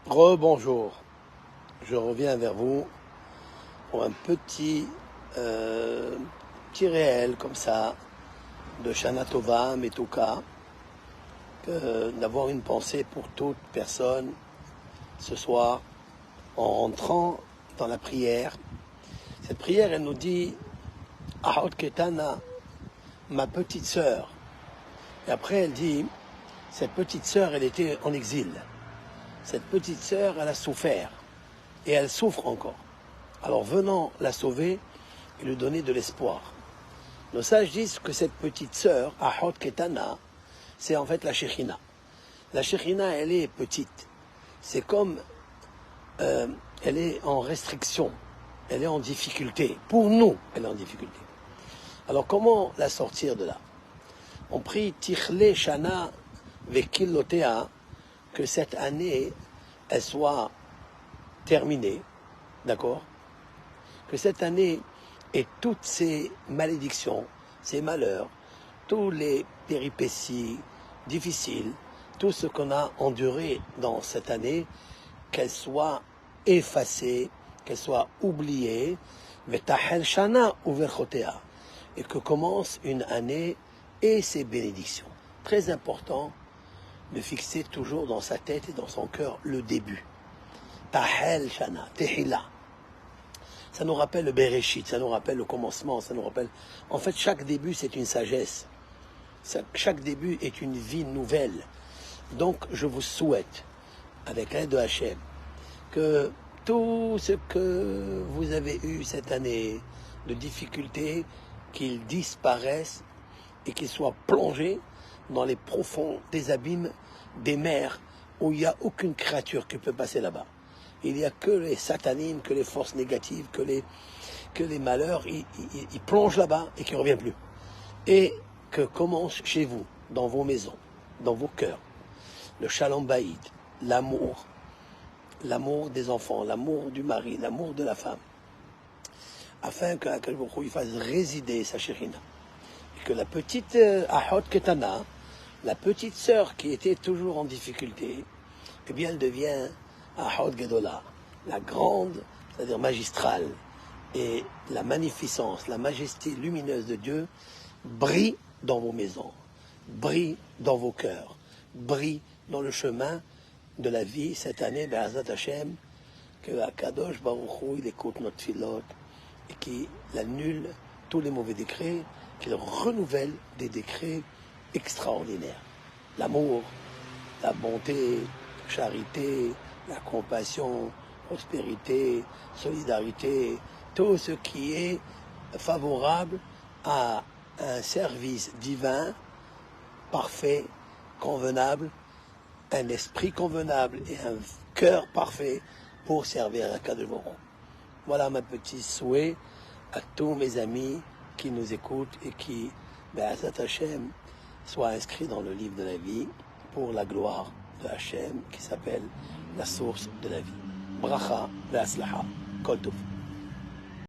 Rebonjour, je reviens vers vous pour un petit réel comme ça de Shana Tova, Metuka, d'avoir une pensée pour toute personne ce soir en rentrant dans la prière. Cette prière, elle nous dit Ahot Ketana, ma petite sœur. Et après, elle dit cette petite sœur, elle était en exil. Cette petite sœur, elle a souffert. Et elle souffre encore. Alors venons la sauver et lui donner de l'espoir. Nos sages disent que cette petite sœur, Ahot Ketana, c'est en fait la Shekhinah. La Shekhinah, elle est petite. C'est comme elle est en restriction. Elle est en difficulté. Pour nous, elle est en difficulté. Alors comment la sortir de là? On prie Tichle Shana Vekilotea, que cette année, elle soit terminée, d'accord? Que cette année et toutes ces malédictions, ces malheurs, tous les péripéties difficiles, tout ce qu'on a enduré dans cette année, qu'elle soit effacée, qu'elle soit oubliée, Vetahel Shana Uverchotea, et que commence une année et ses bénédictions. Très important de fixer toujours dans sa tête et dans son cœur le début. Tahel Shana, Tehila. Ça nous rappelle le Bereshit, ça nous rappelle le commencement, ça nous rappelle... En fait, chaque début, c'est une sagesse. Chaque début est une vie nouvelle. Donc, je vous souhaite, avec l'aide de Hachem, que tout ce que vous avez eu cette année de difficultés, qu'il disparaisse et qu'il soit plongé dans les profonds des abîmes des mers où il n'y a aucune créature qui peut passer là-bas. Il n'y a que les satanimes, que les forces négatives, que les malheurs, ils plongent là-bas et qui ne reviennent plus. Et que commence chez vous, dans vos maisons, dans vos cœurs, le shalom baïd, l'amour des enfants, l'amour du mari, l'amour de la femme, afin qu'Akadosh Baruch Hu fasse résider sa Shekhinah. Et que la petite Ahot Ketana, la petite sœur qui était toujours en difficulté, eh bien elle devient Ahot Gedola, la grande, c'est-à-dire magistrale, et la magnificence, la majesté lumineuse de Dieu brille dans vos maisons, brille dans vos cœurs, brille dans le chemin de la vie cette année, Be'ezrat Hashem, que Akadosh Baruch Hu, il écoute notre filote et qu'il annule tous les mauvais décrets, qu'il renouvelle des décrets extraordinaires. L'amour, la bonté, la charité, la compassion, prospérité, solidarité, tout ce qui est favorable à un service divin, parfait, convenable, un esprit convenable et un cœur parfait pour servir à Kadosh Baruch Hu. Voilà ma petite souhait à tous mes amis qui nous écoutent et qui, Be'ezrat Hashem, soient inscrits dans le livre de la vie pour la gloire de Hashem qui s'appelle la source de la vie. Bracha ve'aslaha. Kol tov.